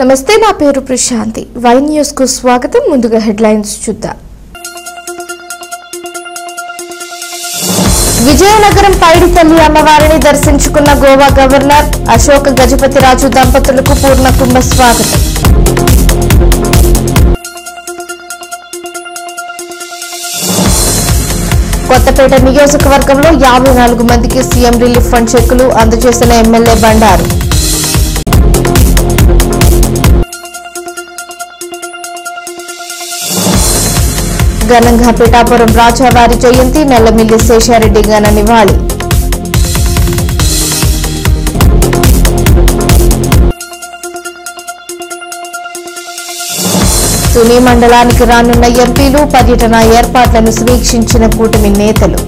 నమస్తే, నా పేరు ప్రశాంతి. వై న్యూస్ కు స్వాగతం. ముందుగా హెడ్లైన్స్ చూద్దాం. విజయనగరం పైడి తల్లి అమ్మవారిని దర్శించుకున్న గోవా గవర్నర్ అశోక్ గజపతిరాజు దంపతులకు పూర్ణ కుంభ స్వాగతం. కొత్తపేట నియోజకవర్గంలో 54 మందికి సీఎం రిలీఫ్ ఫండ్ చెక్కులు అందజేసిన ఎమ్మెల్యే బండారు. ఘనంగా పిఠాపురం రాజావారి జయంతి, నల్లమిల్లి శేషారెడ్డి ఘన నివాళి. తుని మండలానికి రానున్న ఎంపీలు పర్యటన ఏర్పాట్లను సమీక్షించిన కూటమి నేతలు.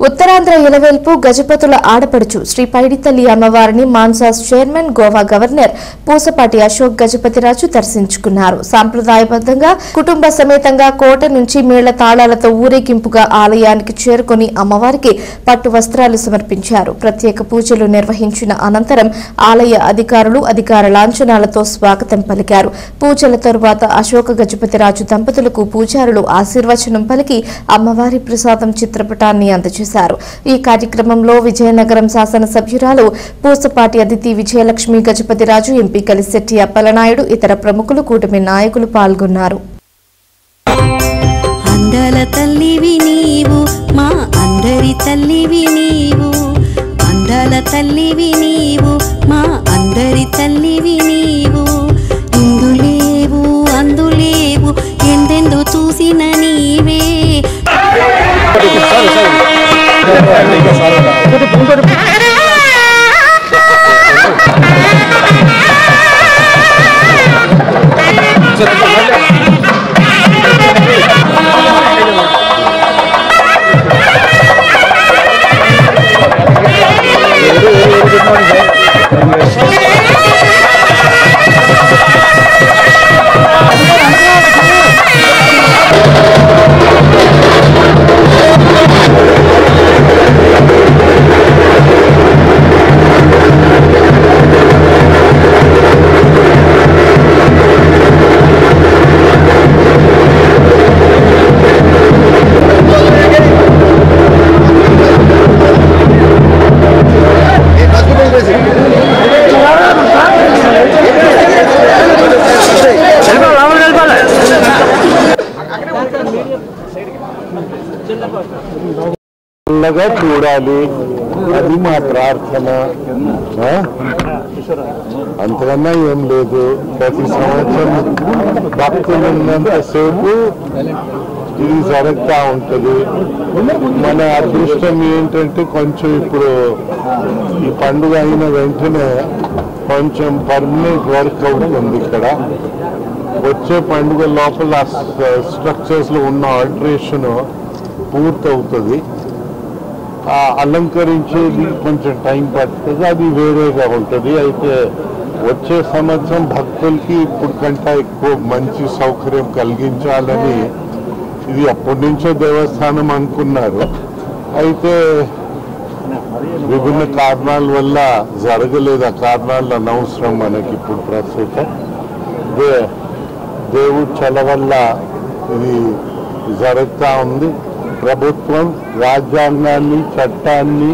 ఉత్తరాంధ్ర ఇలవేల్పు గజపతుల ఆడపడుచు శ్రీ పైడితల్లి అమ్మవారిని మాన్సాస్ చైర్మన్ గోవా గవర్నర్ పూసపాటి అశోక్ గజపతిరాజు దర్శించుకున్నారు. సాంప్రదాయబద్దంగా కుటుంబ సమేతంగా కోట నుంచి మేళ్ల తాళాలతో ఊరేగింపుగా ఆలయానికి చేరుకుని అమ్మవారికి పట్టు వస్త్రాలు సమర్పించారు. ప్రత్యేక పూజలు నిర్వహించిన అనంతరం ఆలయ అధికారులు అధికార లాంఛనాలతో స్వాగతం పలికారు. పూజల తరువాత అశోక్ గజపతిరాజు దంపతులకు పూజారులు ఆశీర్వచనం పలికి అమ్మవారి ప్రసాదం చిత్రపటాన్ని అందజేశారు. ఈ కార్యక్రమంలో విజయనగరం శాసనసభ్యురాలు పూసపాటి అదితి విజయలక్ష్మి గజపతిరాజు, ఎంపీ కలిశెట్టి అప్పలనాయుడు, ఇతర ప్రముఖులు, కూటమి నాయకులు పాల్గొన్నారు. అందాల తల్లివి నీవు, మా అందరి తల్లివి నీవు, అందాల తల్లివి నీవు, మా అందరి తల్లివి నీవు, ఇందులేవు అందులేవు ఎందెందో చూసిన నీవే. చూడాలి, అది మా ప్రార్థన. అంతకన్నా ఏం లేదు. ప్రతి సంవత్సరం భక్తులు ఉన్నంతసేపు ఇది జరుగుతూ ఉంటుంది. మన అదృష్టం ఏంటంటే కొంచెం ఇప్పుడు ఈ పండుగ అయిన వెంటనే కొంచెం పర్మనెంట్ వర్క్ అవుతుంది. ఇక్కడ వచ్చే పండుగ లోపల స్ట్రక్చర్స్ లో ఉన్న ఆల్టరేషన్ పూర్తవుతుంది. అలంకరించేది కొంచెం టైం పడుతుంది, అది వేరేగా ఉంటుంది. అయితే వచ్చే సంవత్సరం భక్తులకి ఇప్పుడు కంటే ఎక్కువ మంచి సౌకర్యం కలిగించాలని ఇది అప్పటి నుంచో దేవస్థానం అనుకున్నారు. అయితే విభిన్న కారణాల వల్ల జరగలేదు. ఆ కారణాలు అనవసరం మనకి ఇప్పుడు ప్రస్తుతం. దేవుడి చల వల్ల ఇది జరుగుతూ ఉంది. ప్రభుత్వం రాజ్యాంగాన్ని, చట్టాన్ని,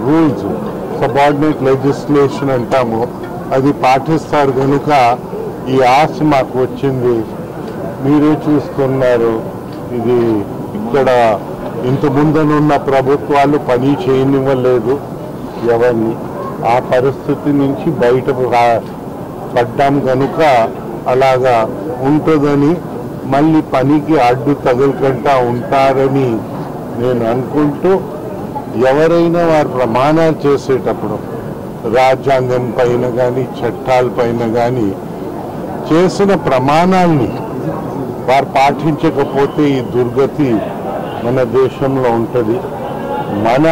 రూల్స్, సబార్డినేట్ లెజిస్లేషన్ అంటాము, అది పాటిస్తారు కనుక ఈ ఆశ మాకు వచ్చింది. మీరే చూస్తున్నారు, ఇది ఇక్కడ ఇంత ముందనున్న ప్రభుత్వాలు పని చేయనివ్వలేదు ఎవరిని. ఆ పరిస్థితి నుంచి బయట పడ్డాం కనుక అలాగా ఉంటుందని, మళ్ళీ పనికి అడ్డు తగులుకుంటా ఉంటారని నేను అనుకుంటూ, ఎవరైనా వారు ప్రమాణాలు చేసేటప్పుడు రాజ్యాంగం పైన కానీ చట్టాల పైన కానీ చేసిన ప్రమాణాల్ని వారు పాటించకపోతే ఈ దుర్గతి మన దేశంలో ఉంటుంది. మన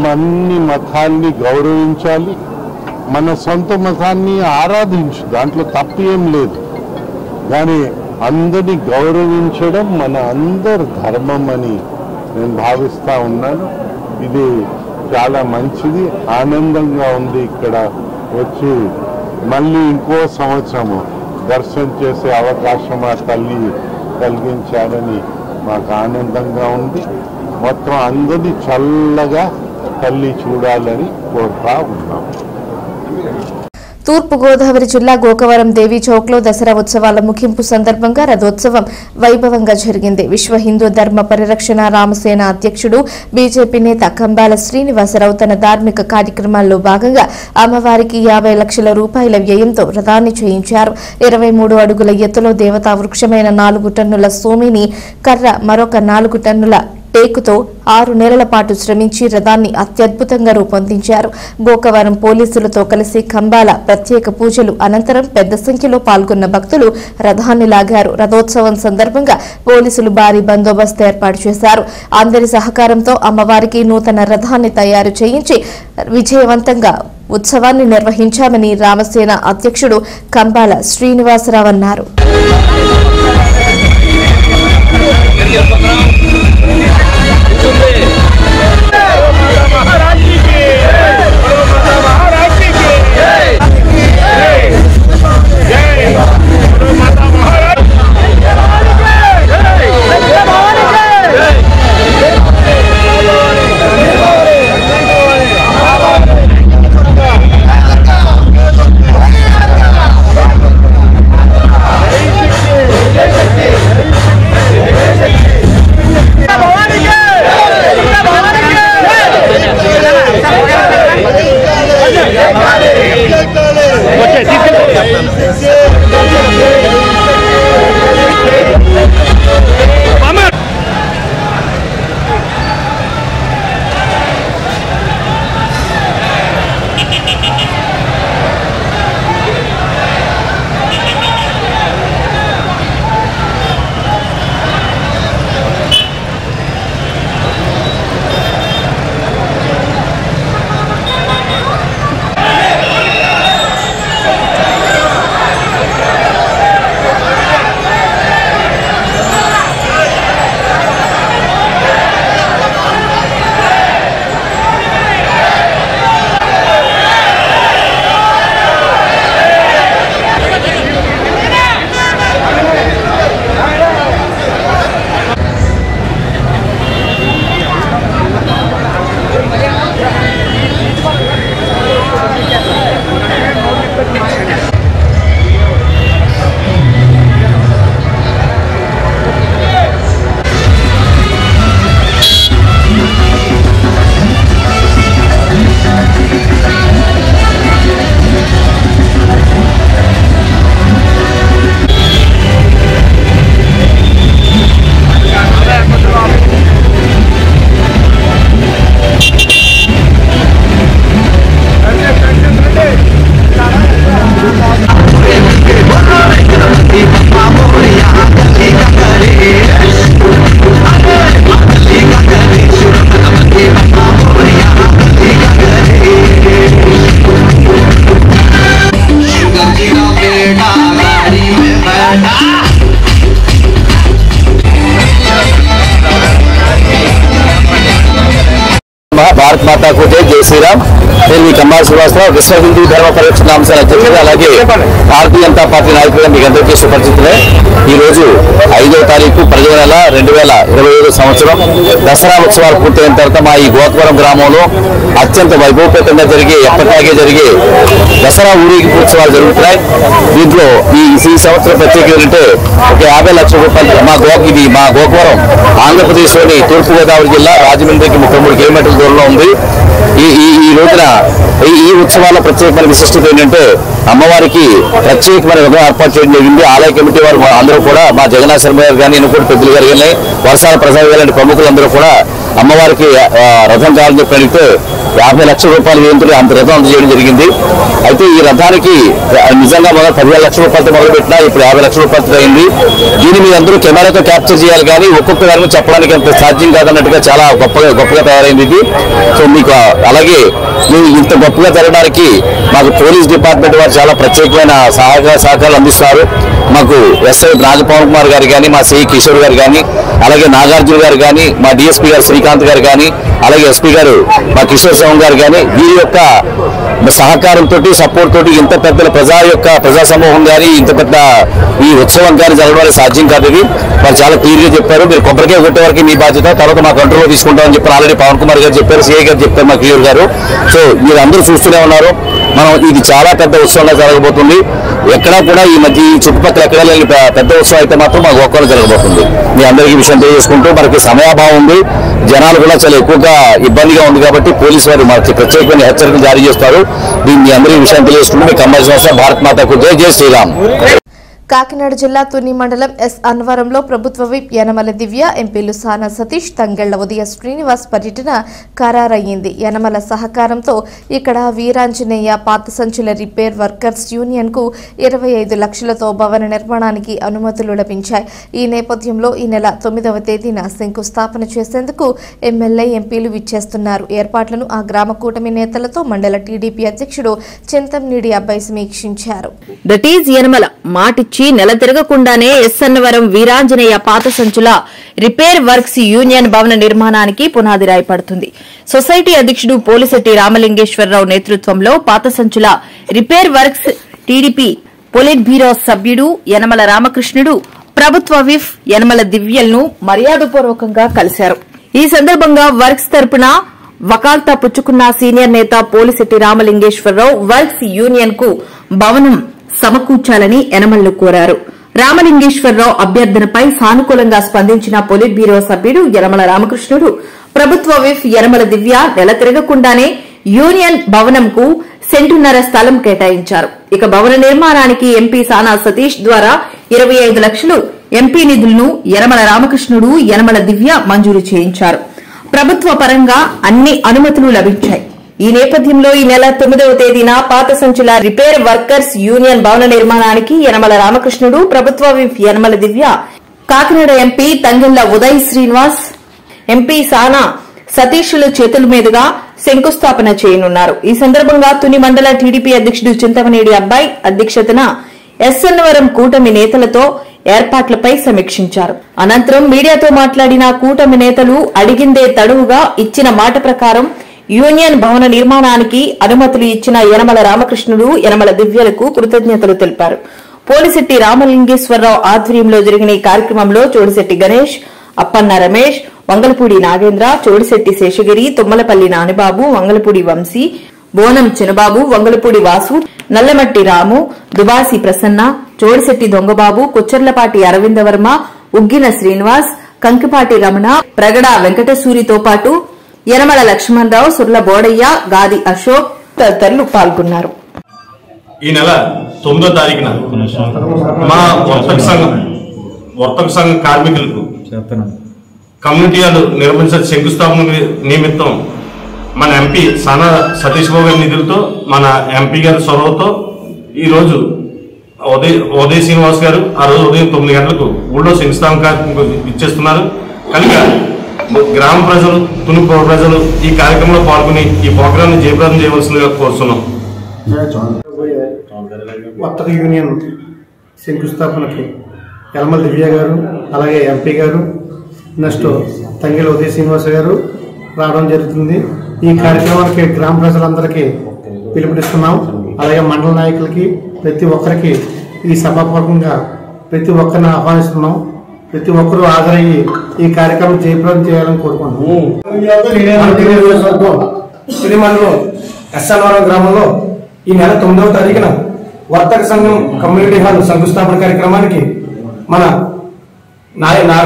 అన్ని మతాల్ని గౌరవించాలి, మన సొంత మతాన్ని ఆరాధించు, దాంట్లో తప్పు ఏం లేదు. కానీ అందరినీ గౌరవించడం మన అందరి ధర్మం అని నేను భావిస్తూ ఉన్నాను. ఇది చాలా మంచిది, ఆనందంగా ఉంది ఇక్కడ వచ్చి మళ్ళీ ఇంకో సంవత్సరము దర్శనం చేసే అవకాశం ఆ తల్లి కలిగించాలని మాకు ఆనందంగా ఉంది. మొత్తం అందరినీ చల్లగా తల్లి చూడాలని కోరుతా ఉన్నాం. తూర్పుగోదావరి జిల్లా గోకవరం దేవి చౌక్లో దసరా ఉత్సవాల ముగింపు సందర్భంగా రథోత్సవం వైభవంగా జరిగింది. విశ్వ హిందూ ధర్మ పరిరక్షణ రామసేన అధ్యక్షుడు బీజేపీ నేత కంబాల శ్రీనివాసరావు తన ధార్మిక కార్యక్రమాల్లో భాగంగా అమ్మవారికి 50 లక్షల రూపాయల వ్యయంతో రథాన్ని చేయించారు. 23 అడుగుల ఎత్తులో దేవతా వృక్షమైన 4 టన్నుల సోమిని కర్ర మరొక 4 టన్నుల టేకుతో 6 నెలల పాటు శ్రమించి రథాన్ని అత్యద్భుతంగా రూపొందించారు. గోకవరం పోలీసులతో కలిసి కంబాల ప్రత్యేక పూజలు అనంతరం పెద్ద సంఖ్యలో పాల్గొన్న భక్తులు రథాన్ని లాగారు. రథోత్సవం సందర్భంగా పోలీసులు భారీ బందోబస్తు ఏర్పాటు చేశారు. అందరి సహకారంతో అమ్మవారికి నూతన రథాన్ని తయారు చేయించి విజయవంతంగా ఉత్సవాన్ని నిర్వహించామని రామసేన అధ్యక్షుడు కంబాల శ్రీనివాసరావు అన్నారు. भारत माता को जय श्री राम। నేను మీ కంబాల శ్రీనివాసరావు విశ్వ హిందూ ధర్మ పరిరక్షణ అంశాల అధ్యక్షుడు, అలాగే భారతీయ జనతా పార్టీ నాయకులుగా మీకు అందరికీ సుపరిచితులే. ఈరోజు 5వ తారీఖు 10వ నెల 2025 సంవత్సరం దసరా ఉత్సవాలు పూర్తయిన తర్వాత మా ఈ గోకవరం గ్రామంలో అత్యంత వైభవపేతంగా ఎప్పటిలాగే జరిగే దసరా ఊరేగింపు ఉత్సవాలు జరుగుతున్నాయి. దీంట్లో ఈ సంవత్సరం ప్రత్యేకత ఏంటంటే ఒక 50 లక్షల రూపాయలు మా గోకవరం ఆంధ్రప్రదేశ్లోని తూర్పుగోదావరి జిల్లా రాజమండ్రికి 33 కిలోమీటర్ల దూరంలో ఉంది. ఈ రోజున ఈ ఉత్సవాల ప్రత్యేకమైన విశిష్టత ఏంటంటే అమ్మవారికి ప్రత్యేకమైన విధానం ఏర్పాటు చేయడం జరిగింది. ఆలయ కమిటీ వారు అందరూ కూడా మా జగన్నాథ శర్మ గారు కానీ ఇనుకోటి పెద్దలు గారు కానీ వర్షాల ప్రసాద్ గారి ప్రముఖులందరూ కూడా అమ్మవారికి రథం కావాలని చెప్పి అడిగితే 50 లక్షల రూపాయల వ్యయంతో అంత రథం అందజేయడం జరిగింది. అయితే ఈ రథానికి నిజంగా మొదలు 15 లక్షల రూపాయలతో మొదలుపెట్టినా ఇప్పుడు 50 లక్షల రూపాయలతో అయింది. దీన్ని మీరు అందరూ కెమెరాతో క్యాప్చర్ చేయాలి, కానీ ఒక్కొక్క దాని చెప్పడానికి అంత సాధ్యం కాదన్నట్టుగా చాలా గొప్పగా తయారైంది ఇది. సో మీకు అలాగే మేము ఇంత గొప్పగా జరగడానికి మాకు పోలీస్ డిపార్ట్మెంట్ వారు చాలా ప్రత్యేకమైన సహకారాలు అందిస్తారు. మాకు ఎస్ఐ రాజపవన్ కుమార్ గారు కానీ, మా సిఐ కిషోర్ గారు కానీ, అలాగే నాగార్జున గారు కానీ, మా డిఎస్పీ గారు శ్రీకాంత్ గారు కానీ, అలాగే ఎస్పీ గారు మా కిషోర్ శవం గారు కానీ వీరి యొక్క సహకారంతో సపోర్ట్ తోటి ఇంత పెద్ద ప్రజా సమూహం కానీ ఇంత పెద్ద ఈ ఉత్సవం కానీ జరగడం సాధ్యం కాదు. ఇది వాళ్ళు చాలా క్లియర్గా చెప్పారు. మీరు కొబ్బరికాయ కొట్టే వరకు మీ బాధ్యత, తర్వాత మా కంట్రోల్లో తీసుకుంటామని చెప్పారు. ఆల్రెడీ పవన్ కుమార్ గారు చెప్పారు, సిఐ గారు చెప్పారు, మా క్లియర్ గారు. సో మీరు అందరూ చూస్తూనే ఉన్నారు. మనం ఇది చాలా పెద్ద ఉత్సవంగా జరగబోతుంది. ఎక్కడా కూడా ఈ మధ్య ఈ చుట్టుపక్కల ఎక్కడ లేని పెద్ద ఉత్సవం అయితే మాత్రం మా గోకవరం జరగబోతుంది. మీ అందరికీ విషయం తెలియజేసుకుంటూ మనకి సమయాభావం ఉంది, జనాలు కూడా చాలా ఎక్కువగా ఇబ్బందిగా ఉంది కాబట్టి పోలీసు వారు మనకి ప్రత్యేకమైన హెచ్చరికలు జారీ చేస్తారు. దీన్ని మీ అందరికీ విషయం తెలియజేసుకుంటూ మీ ఖమ్మం సంస్థ భారత్ మాతకు జై, జై శ్రీరామ్. కాకినాడ జిల్లా తుని మండలం ఎస్ అన్వరంలో ప్రభుత్వ విప్ యనమల దివ్య, ఎంపీలు సానా సతీష్, తంగెళ్ల ఉదయ శ్రీనివాస్ పర్యటన ఖరారయ్యింది. యనమల సహకారంతో ఇక్కడ వీరాంజనేయ పాత సంచుల రిపేర్ వర్కర్స్ యూనియన్ కు 25 లక్షలతో భవన నిర్మాణానికి అనుమతులు లభించాయి. ఈ నేపథ్యంలో ఈ నెల 9వ తేదీన శంకుస్థాపన చేసేందుకు ఎమ్మెల్యే, ఎంపీలు విచ్చేస్తున్నారు. ఏర్పాట్లను ఆ గ్రామ కూటమి నేతలతో మండల టీడీపీ అధ్యక్షుడు చింతంనీడి అబ్బాయి సమీక్షించారు. దట్ ఈజ్ యనమల మాటిచ్చి నెల తిరగకుండానే ఎస్ అన్నవరం వీరాంజనేయ పాత సంచుల రిపేర్ వర్క్స్ యూనియన్ భవన నిర్మాణానికి పునాది రాయపడుతుంది. సొసైటీ అధ్యక్షుడు పోలిశెట్టి రామలింగేశ్వరరావు నేతృత్వంలో పాత సంచుల repair works TDP polit bureau సభ్యుడు యనమల రామకృష్ణుడు ప్రభుత్వ విప్ యనమల దివ్యలను మర్యాదపూర్వకంగా కలిశారు. ఈ సందర్భంగా వర్క్స్ తరపున వకాల్తా పుచ్చుకున్న సీనియర్ నేత పోలిశెట్టి రామలింగేశ్వరరావు వర్క్స్ యూనియన్ కు భవనం సమకూర్చాలని యనమలను కోరారు. రామలింగేశ్వరరావు అభ్యర్థనపై సానుకూలంగా స్పందించిన పొలిట్ బ్యూరో సభ్యుడు యనమల రామకృష్ణుడు ప్రభుత్వ విప్ యనమల దివ్య నెల తిరగకుండానే యూనియన్ భవనంకు 1.5 సెంటున్నర స్థలం కేటాయించారు. ఇక భవన నిర్మాణానికి ఎంపీ సానా సతీష్ ద్వారా 25 లక్షలు ఎంపీ నిధులను యనమల రామకృష్ణుడు, యనమల దివ్య మంజూరు చేయించారు. ప్రభుత్వ పరంగా అన్ని అనుమతులు లభించాయి. ఈ నేపథ్యంలో ఈ నెల 9వ తేదీన పాత సంచుల రిపేర్ వర్కర్స్ యూనియన్ భవన నిర్మాణానికి యనమల రామకృష్ణుడు, ప్రభుత్వ విప్ యనమల దివ్య, కాకినాడ ఎంపీ తంగెళ్ల ఉదయ్ శ్రీనివాస్, ఎంపీ సానా సతీష్ల చేతుల మీదుగా శంకుస్థాపన చేయనున్నారు. ఈ సందర్భంగా తుని మండల టీడీపీ అధ్యక్షుడు చింతమనేడి అబ్బాయి అధ్యక్షతన ఎస్ అన్నవరం కూటమి నేతలతో ఏర్పాట్లపై సమీక్షించారు. అనంతరం మీడియాతో మాట్లాడిన కూటమి నేతలు అడిగిందే తడువుగా ఇచ్చిన మాట ప్రకారం యూనియన్ భవన నిర్మాణానికి అనుమతులు ఇచ్చిన యనమల రామకృష్ణుడు, యనమల దివ్యలకు కృతజ్ఞతలు తెలిపారు. పోలిశెట్టి రామలింగేశ్వరరావు ఆధ్వర్యంలో జరిగిన ఈ కార్యక్రమంలో చోడిశెట్టి గణేష్, అప్పన్న రమేష్, వంగలపూడి నాగేంద్ర, చోడిశెట్టి శేషగిరి, తుమ్మలపల్లి నానిబాబు, వంగలపూడి వంశీ, బోనం చినబాబు, వంగలపూడి వాసు, నల్లమట్టి రాము, దుబాసి ప్రసన్న, చోడిశెట్టి దొంగబాబు, కుచ్చర్లపాటి అరవిందవర్మ, ఉగ్గిన శ్రీనివాస్, కంకిపాటి రమణ, ప్రగడ వెంకటసూరితో పాటు యనమల లక్ష్మణరావు, సుర్ల బోడయ్య, గాది అశోక్ తదితరులు పాల్గొన్నారు. ఈ నెల 9వ తారీఖున మా వర్తక సంఘం కార్మికులకు కమ్యూనిటీ హాల్ నిర్మించిన శంకుస్థాపన నిమిత్తం మన ఎంపీ సానా సతీష్ బాబు గారి నిధులతో, మన ఎంపీ గారి చొరవతో ఈరోజు ఉదయ్ శ్రీనివాస్ గారు ఆ రోజు ఉదయం 9 గంటలకు ఊళ్ళో శంకుస్థాపన కార్యక్రమం ఇచ్చేస్తున్నారు కనుక గ్రామ ప్రజలు, తుని ప్రజలు ఈ కార్యక్రమంలో పాల్గొని ఈ ప్రోగ్రాం జయప్రదం చేయవలసిందిగా కోరుతున్నాం. వర్తక యూనియన్ శంకుస్థాపనకి యనమల దివ్య గారు, అలాగే ఎంపీ గారు, నెక్స్ట్ తంగెళ్ల ఉదయ శ్రీనివాస గారు రావడం జరుగుతుంది. ఈ కార్యక్రమానికి గ్రామ ప్రజలందరికీ పిలుపునిస్తున్నాం. అలాగే మండల నాయకులకి ప్రతి ఒక్కరికి ఈ సభాపూర్వకంగా ప్రతి ఒక్కరిని ఆహ్వానిస్తున్నాం. ప్రతి ఒక్కరూ హాజరయ్యి ఈ కార్యక్రమం జయప్రదం చేయాలని కోరుకుంటున్నాం. తుని మండలం ఎస్ అన్నవరం గ్రామంలో ఈ నెల 9వ తారీఖున వర్తక సంఘం కమ్యూనిటీ హాల్ శంకుస్థాపన కార్యక్రమానికి మన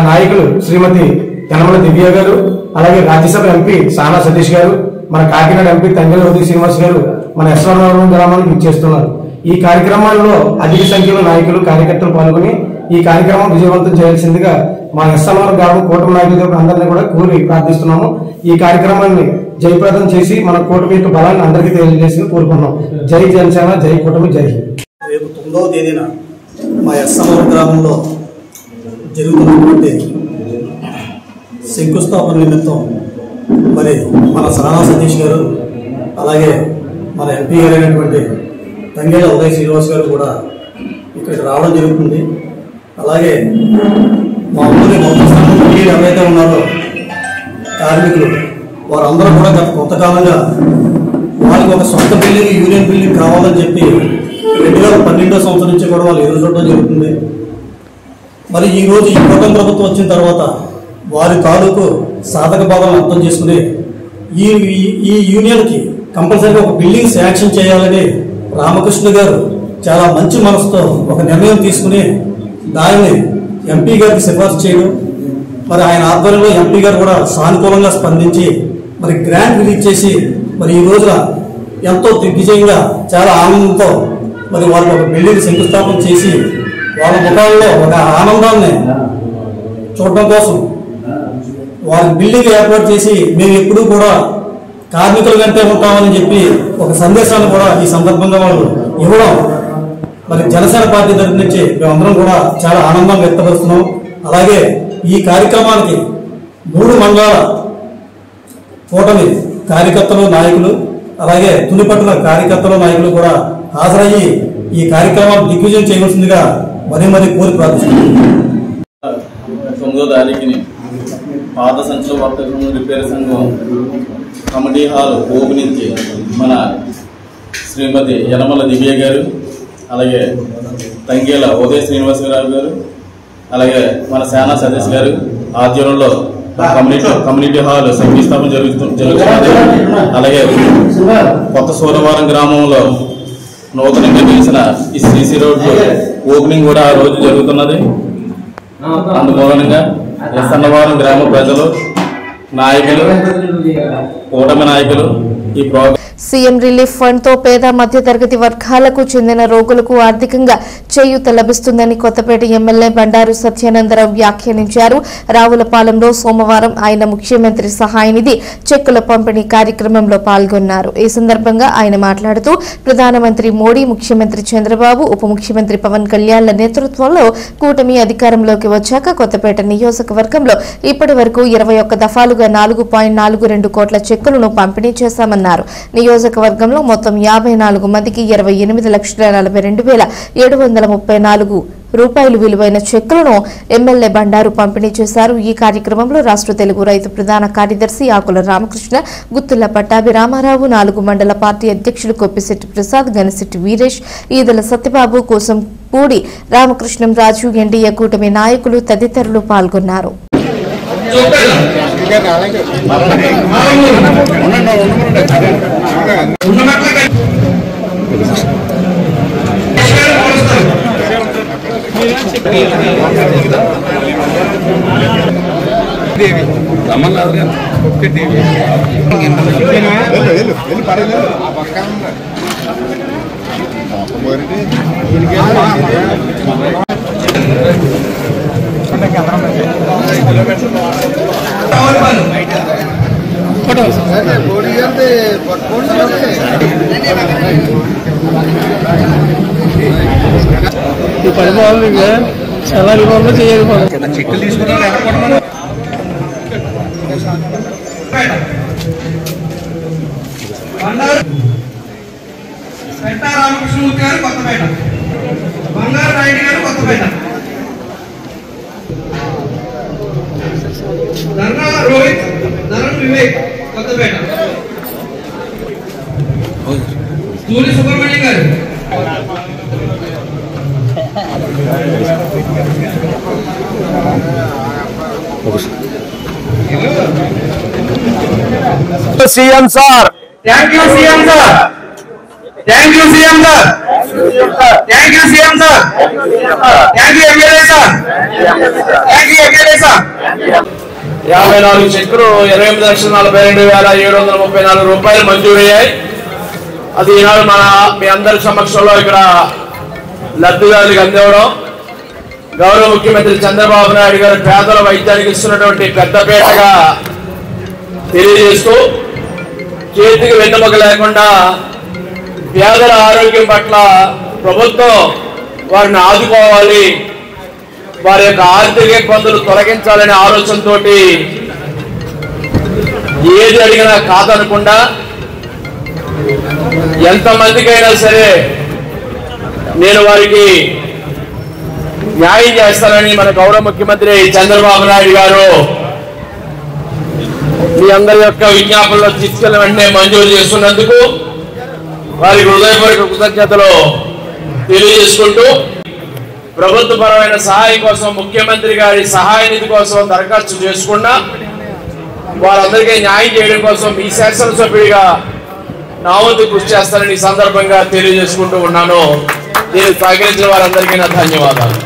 నాయకులు శ్రీమతి యనమల దివ్య గారు, అలాగే రాజ్యసభ ఎంపీ సానా సతీష్ గారు, మన కాకినాడ ఎంపీ తంగెళ్ల ఉదయ శ్రీనివాస్ గారు మన ఎస్ అన్నవరం గ్రామానికి ఇచ్చేస్తున్నారు. ఈ కార్యక్రమాల్లో అధిక సంఖ్యలో నాయకులు, కార్యకర్తలు పాల్గొని ఈ కార్యక్రమం విజయవంతం చేయాల్సిందిగా మా ఎస్ అన్నవరం గ్రామం కూటమి నాయకులతో అందరినీ కూడా కోరి ప్రార్థిస్తున్నాము. ఈ కార్యక్రమాన్ని జయప్రదం చేసి మన కూటమి యొక్క బలాన్ని అందరికీ తెలియజేసి కోరుకున్నాం. జై జనసేన, జై కూటమి, జై హింద్. రేపు 9వ తేదీన మా ఎస్ అన్నవరం గ్రామంలో జరుగుతున్నటువంటి శంకుస్థాపన నిమిత్తం మరి మన సానా సతీష్ గారు, అలాగే మన ఎంపీ గారు అయినటువంటి తంగెళ్ల ఉదయ్ శ్రీనివాస్ గారు కూడా ఇక్కడికి రావడం జరుగుతుంది. అలాగే మా ఊరి మొత్తం ఎవరైతే ఉన్నారో కార్మికులు వారందరూ కూడా గత కొంతకాలంగా వాళ్ళ వారికి ఒక సొంత బిల్డింగ్ యూనియన్ బిల్డింగ్ కావాలని చెప్పి 2012 సంవత్సరం నుంచి కూడా వాళ్ళు ఎదురు చూడడం జరుగుతుంది. మరి ఈరోజు ఈ కూటమి ప్రభుత్వం వచ్చిన తర్వాత వారి తాలూకు సాధక భావాలను అర్థం చేసుకుని ఈ యూనియన్కి కంపల్సరీగా ఒక బిల్డింగ్ శాంక్షన్ చేయాలని రామకృష్ణ గారు చాలా మంచి మనసుతో ఒక నిర్ణయం తీసుకుని దానిని ఎంపీ గారికి సిఫార్సు చేయడం, మరి ఆయన ఆధ్వర్యంలో ఎంపీ గారు కూడా సానుకూలంగా స్పందించి మరి గ్రాంట్ రిలీజ్ చేసి మరి ఈ రోజున ఎంతో దిగ్విజయంగా చాలా ఆనందంతో మరి వాళ్ళు ఒక బిల్డింగ్ శంకుస్థాపన చేసి వాళ్ళ ముఖాల్లో ఒక ఆనందాన్ని చూడడం కోసం వారి బిల్డింగ్ ఏర్పాటు చేసి మేము ఎప్పుడూ కూడా కార్మికుల కంటే ఉంటామని చెప్పి ఒక సందేశాన్ని కూడా ఈ సందర్భంగా వాళ్ళు ఇవ్వడం మరి జనసేన పార్టీ తరఫు నుంచి మేమందరం కూడా చాలా ఆనందం వ్యక్తపరుస్తున్నాం. అలాగే ఈ కార్యక్రమానికి 3 మండలాల కూటమి కార్యకర్తలు నాయకులు అలాగే తునిపట్ల కార్యకర్తలు నాయకులు కూడా హాజరయ్యి ఈ కార్యక్రమాన్ని దిగ్విజయం చేయవలసిందిగా మరీ కోరి ప్రార్థిస్తున్నాం. 9వ తారీఖుని పాత సంచుల వర్తకులు రిపేర్ సంఘం కమిటీ హాల్ ఓపెనింగ్కి మన శ్రీమతి యనమల దివ్య గారు అలాగే తంగేల ఉదయ శ్రీనివాసరావు గారు అలాగే మన సేనా సతీష్ గారు ఆధ్వర్యంలో కమ్యూనిటీ హాల్ శంకుస్థాపన జరుగుతున్నది. అలాగే కొత్త సూరవరం గ్రామంలో నూతనంగా నిలిచిన ఈ సిసి రోడ్డు ఓపెనింగ్ కూడా ఆ రోజు జరుగుతున్నది. అందుమూలంగా ఎస్సన్నవరం గ్రామ ప్రజలు నాయకులు కూటమి నాయకులు ఈ ప్రోగ్రాం సీఎం రిలీఫ్ ఫండ్ తో పేద మధ్యతరగతి వర్గాలకు చెందిన రోగులకు ఆర్థికంగా చేయూత లభిస్తుందని కొత్తపేట ఎమ్మెల్యే బండారు సత్యానందరావు వ్యాఖ్యానించారు. రావులపాలెంలో సోమవారం ఆయన ముఖ్యమంత్రి సహాయ నిధి చెక్కుల పంపిణీ కార్యక్రమంలో పాల్గొన్నారు. ఈ సందర్భంగా ఆయన మాట్లాడుతూ ప్రధానమంత్రి మోడీ, ముఖ్యమంత్రి చంద్రబాబు, ఉప ముఖ్యమంత్రి పవన్ కళ్యాణ్ల నేతృత్వంలో కూటమి అధికారంలోకి వచ్చాక కొత్తపేట నియోజకవర్గంలో ఇప్పటి వరకు 21 దఫాలుగా 4.42 కోట్ల చెక్కులను పంపిణీ చేశామన్నారు. నియోజకవర్గంలో మొత్తం 54 మందికి 28,42,734 రూపాయలు విలువైన చెక్కులను ఎమ్మెల్యే బండారు పంపిణీ చేశారు. ఈ కార్యక్రమంలో రాష్ట్ర తెలుగు రైతు ప్రధాన కార్యదర్శి ఆకుల రామకృష్ణ, గుత్తుల పట్టాభి రామారావు, 4 మండల పార్టీ అధ్యక్షులు కొప్పిశెట్టి ప్రసాద్, గనిశెట్టి వీరేష్, ఈదల సత్యబాబు, కోసం పూడి రామకృష్ణం రాజు, ఎన్డీఏ కూటమి నాయకులు తదితరులు పాల్గొన్నారు. ఈ పరిమాణాలు చాలా రివాల్వ్ చేయాలి. చెక్కులు తీసుకున్నా రామకృష్ణమూర్తి గారు కొత్తపేట, బంగారు నాయుడు గారు కొత్తపేట, ధర్నా రోహిత్, ధరన్ వివేక్ కొత్తపేట, తూలి సుబ్రహ్మణ్యం గారు, CM sir, thank you CM sir, thank you CM sir, thank you CM sir, thank you MLA sir, thank you MLA sir. 54 చెక్కులు 28,42,734 రూపాయలు మంజూరయ్యాయి. అది ఈనాడు మీ అందరి సమక్షంలో ఇక్కడ లబ్ధిదారులకు అందివ్వడం. గౌరవ ముఖ్యమంత్రి చంద్రబాబు నాయుడు గారు పేదల వైద్యానికి ఇస్తున్నటువంటి పెద్దపేటగా తెలియజేస్తూ చేతికి వెన్నెముక లేకుండా పేదల ఆరోగ్యం పట్ల ప్రభుత్వం వారిని ఆదుకోవాలి, వారి యొక్క ఆర్థిక ఇబ్బందులు తొలగించాలనే ఆలోచనతో ఏది అడిగినా కాదనకుండా ఎంతమందికైనా సరే నేను వారికి న్యాయం చేస్తానని మన గౌరవ ముఖ్యమంత్రి చంద్రబాబు నాయుడు గారు మీ అందరి యొక్క విజ్ఞాపనలో తీసుకెళ్లిన వెంటనే మంజూరు చేస్తున్నందుకు వారికి హృదయపూర్వక కృతజ్ఞతలు తెలియజేసుకుంటూ ప్రభుత్వపరమైన సహాయం కోసం ముఖ్యమంత్రి గారి సహాయ నిధి కోసం దరఖాస్తు చేసుకున్నా వారందరికీ న్యాయం చేయడం కోసం మీ శాసనసభ్యుడిగా నా వంతు కృషి చేస్తానని ఈ సందర్భంగా తెలియజేసుకుంటూ ఉన్నాను. దీనికి సహకరించిన వారందరికీ నా ధన్యవాదాలు.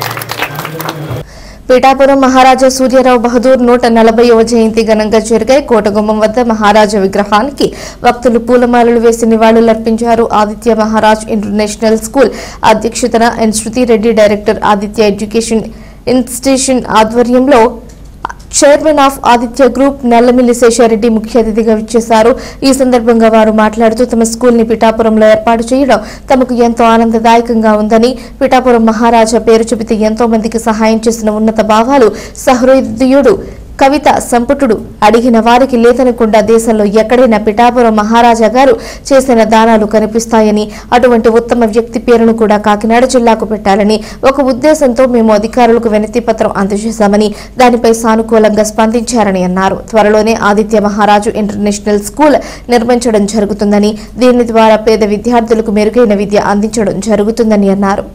పిఠాపురం మహారాజా సూర్యారావు బహదూర్ 140వ జయంతి ఘనంగా జరిగాయి. కోటగుమ్మం వద్ద మహారాజా విగ్రహానికి భక్తులు పూలమాలలు వేసి నివాళులర్పించారు. ఆదిత్య మహారాజ్ ఇంటర్నేషనల్ స్కూల్ అధ్యక్షతన N Shruti Reddy, director Aditya education institution ఆధ్వర్యంలో chairman of Aditya group Nallamilli Seshareddy ముఖ్య అతిథిగా విచ్చేశారు. ఈ సందర్భంగా వారు మాట్లాడుతూ తమ స్కూల్ ని పిఠాపురంలో ఏర్పాటు చేయడం తమకు ఎంతో ఆనందదాయకంగా ఉందని, పిఠాపురం మహారాజా పేరు చెబితే ఎంతో మందికి సహాయం చేసిన ఉన్నత భావాలు, సహృదయుడు, కవిత సంపుటుడు, అడిగిన వారికి లేదనకుండా దేశంలో ఎక్కడైనా పిఠాపురం మహారాజా గారు చేసిన దానాలు కనిపిస్తాయని, అటువంటి ఉత్తమ వ్యక్తి పేరును కూడా కాకినాడ జిల్లాకు పెట్టాలని ఒక ఉద్దేశంతో మేము అధికారులకు వినతి పత్రం అందజేశామని, దానిపై సానుకూలంగా స్పందించారని అన్నారు. త్వరలోనే ఆదిత్య మహారాజు ఇంటర్నేషనల్ స్కూల్ నిర్మించడం జరుగుతుందని, దీని ద్వారా పేద విద్యార్థులకు మెరుగైన విద్య అందించడం జరుగుతుందని అన్నారు.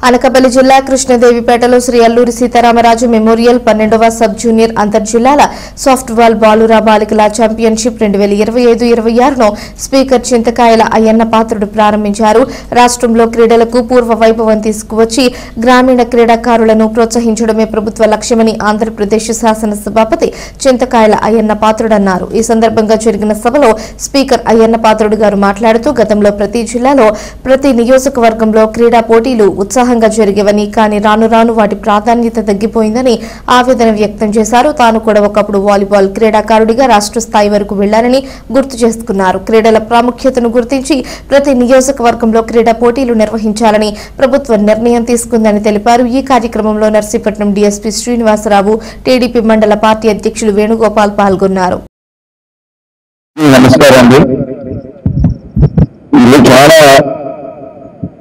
అనకాపల్లి జిల్లా కృష్ణదేవిపేటలో శ్రీ అల్లూరి సీతారామరాజు మెమోరియల్ 12వ సబ్ జూనియర్ అంతర్ జిల్లాల సాఫ్ట్బాల్ బాలురా బాలికల ఛాంపియన్షిప్ 2025-26ను స్పీకర్ చింతకాయల అయ్యన్న పాత్రుడు ప్రారంభించారు. రాష్ట్రంలో క్రీడలకు పూర్వ వైభవం తీసుకువచ్చి గ్రామీణ క్రీడాకారులను ప్రోత్సహించడమే ప్రభుత్వ లక్ష్యమని ఆంధ్రప్రదేశ్ శాసనసభాపతి చింతకాయల అయ్యన్న పాత్రుడు అన్నారు. ఈ సందర్భంగా జరిగిన సభలో స్పీకర్ అయ్యన్న పాత్రుడు గారు మాట్లాడుతూ గతంలో ప్రతి జిల్లాలో ప్రతి నియోజకవర్గంలో క్రీడా పోటీలు ఉత్సాహంగా జరిగేవని, కానీ రాను రాను వాటి ప్రాధాన్యత తగ్గిపోయిందని ఆవేదన వ్యక్తం చేశారు. తాను కూడా ఒకప్పుడు వాలీబాల్ క్రీడాకారుడిగా రాష్ట్ర స్థాయి వరకు వెళ్లారని గుర్తు చేసుకున్నారు. క్రీడల ప్రాముఖ్యతను గుర్తించి ప్రతి నియోజకవర్గంలో క్రీడా పోటీలు నిర్వహించాలని ప్రభుత్వం నిర్ణయం తీసుకుందని తెలిపారు. ఈ కార్యక్రమంలో నర్సీపట్నం డీఎస్పీ శ్రీనివాసరావు, టీడీపీ మండల పార్టీ అధ్యక్షులు వేణుగోపాల్ పాల్గొన్నారు.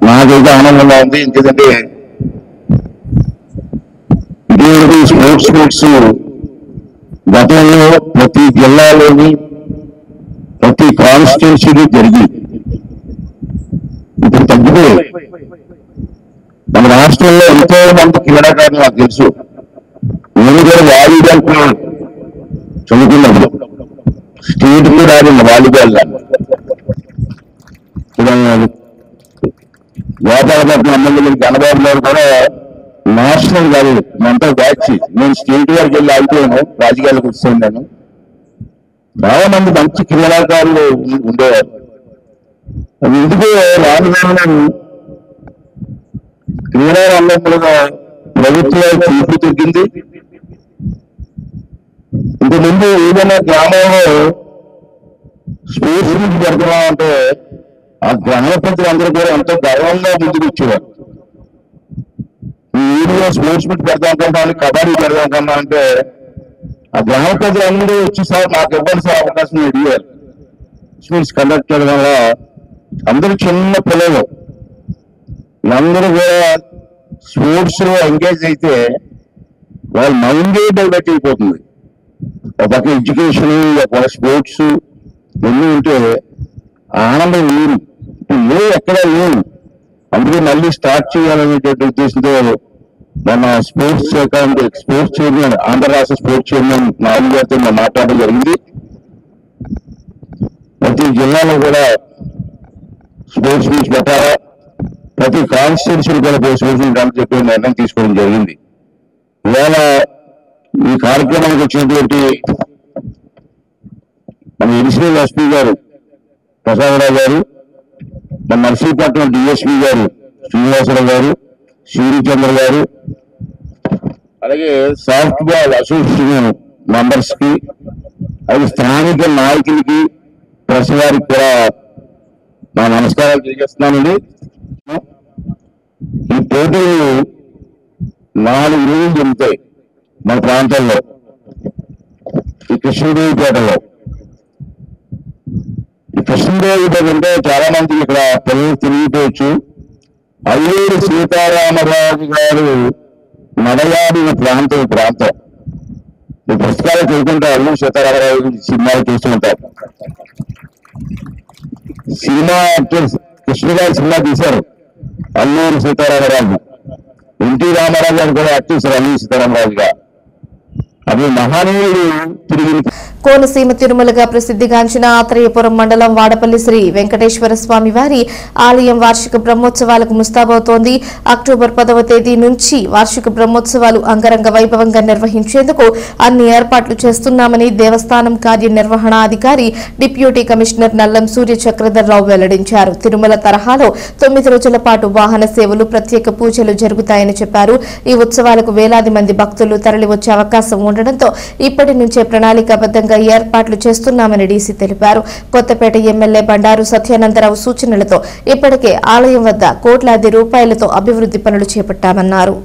నాకైతే ఆనందంగా ఉంది. ఎందుకంటే ఇటువంటి స్పోర్ట్స్ మీట్స్ గతంలో ప్రతి జిల్లాలోని ప్రతి కాన్స్టిట్యున్సీలో జరిగి ఇప్పుడు తగ్గిపోయాయి. మన రాష్ట్రంలో ఎంతో మంది క్రీడాకారులు నాకు తెలుసు. నేను కూడా వాలీబాల్ చదువుకున్నప్పుడు స్టేట్ కూడా ఆడింది వాలీబాల్. గోపాలపట్నం ఎమ్మెల్యే గణబాబు గారు కూడా నేషనల్ కాదు మెంటల్ బ్యాచ్. నేను స్టేట్ వరకు వెళ్ళి ఆగిపోయాను, రాజకీయాలకు వచ్చాను. నేను చాలా మంది మంచి క్రీడాకారులు ఉండేవారు. అది ఎందుకు రాను క్రీడా రంగంలో ప్రభుత్వ చూపు తగ్గింది. ఇంతకుముందు ఏదైనా గ్రామంలో స్పోర్ట్స్ మీట్ పెడుతున్నామంటే ఆ గ్రామ ప్రజలందరూ కూడా ఎంతో గర్వంగా ముందుకు వచ్చేవారు. ఈ ఊరిలో స్పోర్ట్స్ మీట్ పెడదాం కబడ్డీ పెడదాం కన్నా అంటే ఆ గ్రామ ప్రజలందరూ వచ్చి సార్ నాకు ఇవ్వండి సార్ అవకాశం అడిగారు. స్పోర్ట్స్ కండక్ట్ చేయడం వల్ల అందరూ చిన్న పిల్లలు అందరూ కూడా స్పోర్ట్స్ లో ఎంగేజ్ అయితే వాళ్ళ మైండే డైవర్ట్ అయిపోతుంది. ఒక ఎడ్యుకేషన్, ఒక స్పోర్ట్స్ ఎన్ని ఉంటే ఆనందం లేదు. ఇప్పుడు ఎక్కడ లేదు. అందుకే మళ్ళీ స్టార్ట్ చేయాలనేటువంటి ఉద్దేశంతో మన స్పోర్ట్స్ చైర్మన్, ఆంధ్ర రాష్ట్ర స్పోర్ట్స్ చైర్మన్ నాయుడు గారితో మనం మాట్లాడడం జరిగింది. ప్రతి జిల్లాలో కూడా స్పోర్ట్స్ మీట్స్ పెట్టాలా, ప్రతి కాన్స్టిట్యున్సీలు కూడా స్పోర్ట్స్ మీట్ అని చెప్పి నిర్ణయం తీసుకోవడం జరిగింది. ఇవాళ ఈ కార్యక్రమానికి వచ్చినటువంటి మన ఎడిషనల్ ఎస్పీ గారు ప్రసాదరావు గారు, మన నర్సీపట్నం డిఎస్పీ గారు శ్రీనివాసరావు గారు, శివచంద్ర గారు, అలాగే సాఫ్ట్ బాల్ అసోసియేషన్ మెంబర్స్ కి, అలాగే స్థానిక నాయకులకి, ప్రెస్ వారికి కూడా నా నమస్కారాలు తెలియజేస్తున్నానండి. ఈ పోటీలు 4 రోజులు జరుగుతాయి మన ప్రాంతాల్లో. ఈ కృష్ణదేవిపేటలో అంటే చాలా మంది ఇక్కడ పిల్లలు తిరిగిపోవచ్చు. అల్లూరి సీతారామరాజు గారు నడయాడిన ప్రాంతం ఈ పుస్తకాలు చదువుకుంటే అల్లూరి సీతారామరాజు సినిమాలు చూస్తూ ఉంటారు. సినిమా యాక్టర్స్ కృష్ణ గారు సినిమా తీశారు అల్లూరి సీతారామరాజు. ఎన్టీ రామారాజు గారు కూడా యాక్ట్ చేశారు అల్లూరి సీతారామరాజుగా. అది మహనీయుడు తిరిగి కోనసీమ తిరుమలగా ప్రసిద్ధిగాంచిన ఆత్రేయపురం మండలం వాడపల్లి శ్రీ వెంకటేశ్వర స్వామి వారి ఆలయం వార్షిక బ్రహ్మోత్సవాలకు ముస్తాబవుతోంది. అక్టోబర్ 10వ తేదీ నుంచి వార్షిక బ్రహ్మోత్సవాలు అంగరంగ వైభవంగా నిర్వహించేందుకు అన్ని ఏర్పాట్లు చేస్తున్నామని దేవస్థానం కార్యనిర్వహణాధికారి డిప్యూటీ కమిషనర్ నల్లం సూర్య చక్రధర్రావు వెల్లడించారు. తిరుమల తరహాలో 9 రోజుల పాటు వాహన సేవలు, ప్రత్యేక పూజలు జరుగుతాయని చెప్పారు. ఈ ఉత్సవాలకు వేలాది మంది భక్తులు తరలివచ్చే అవకాశం ఉండడంతో ఇప్పటి నుంచే ప్రణాళికాబద్ధంగా ఏర్పాట్లు చేస్తున్నామని డీసీ తెలిపారు. కొత్తపేట ఎమ్మెల్యే బండారు సత్యానందరావు సూచనలతో ఇప్పటికే ఆలయం వద్ద కోట్లాది రూపాయలతో అభివృద్ధి పనులు చేపట్టామన్నారు.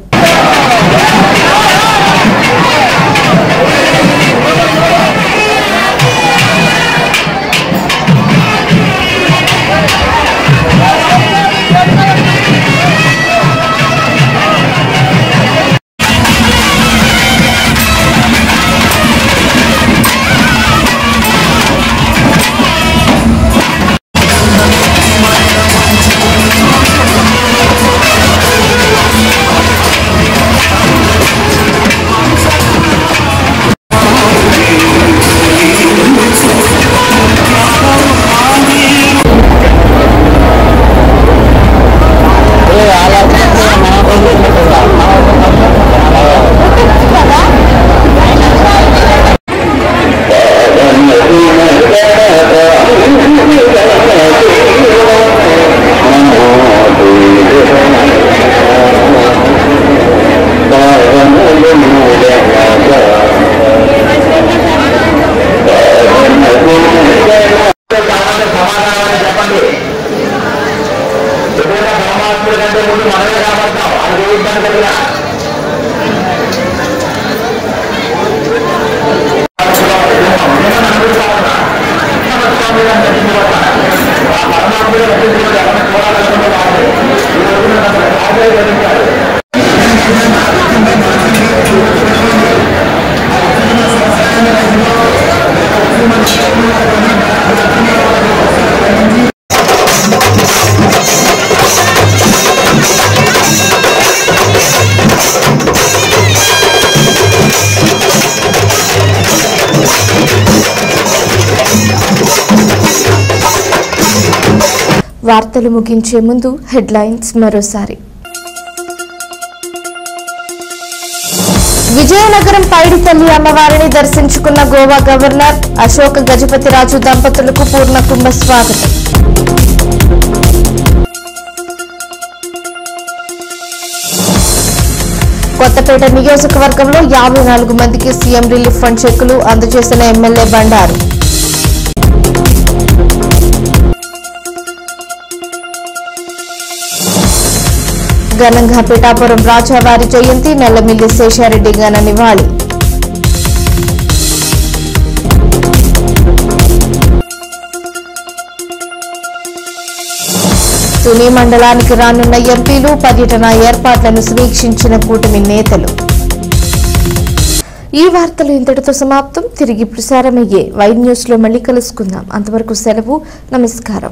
వార్తలు ముగించే ముందు హెడ్లైన్స్ మరోసారి. విజయనగరం పైడితల్లి అమ్మవారిని దర్శించుకున్న గోవా గవర్నర్ అశోక్ గజపతిరాజు దంపతులకు పూర్ణ కుంభ స్వాగతం. కొత్తపేట నియోజకవర్గంలో 54 మందికి సీఎం రిలీఫ్ ఫండ్ చెక్కులు అందజేసిన ఎమ్మెల్యే బండారు. ఘనంగా పిఠాపురం రాజావారి జయంతి, నల్లమిల్లి శేషారెడ్డి ఘన నివాళి. తుని మండలానికి రానున్న ఎంపీలు పర్యటన ఏర్పాట్లను సమీక్షించిన కూటమి నేతలు. ఈ వార్తలు ఇంతటితో సమాప్తం. తిరిగి ప్రసారమయ్యే వైడ్ న్యూస్ లో మళ్ళీ కలుసుకుందాం. అంతవరకు సెలవు. నమస్కారం.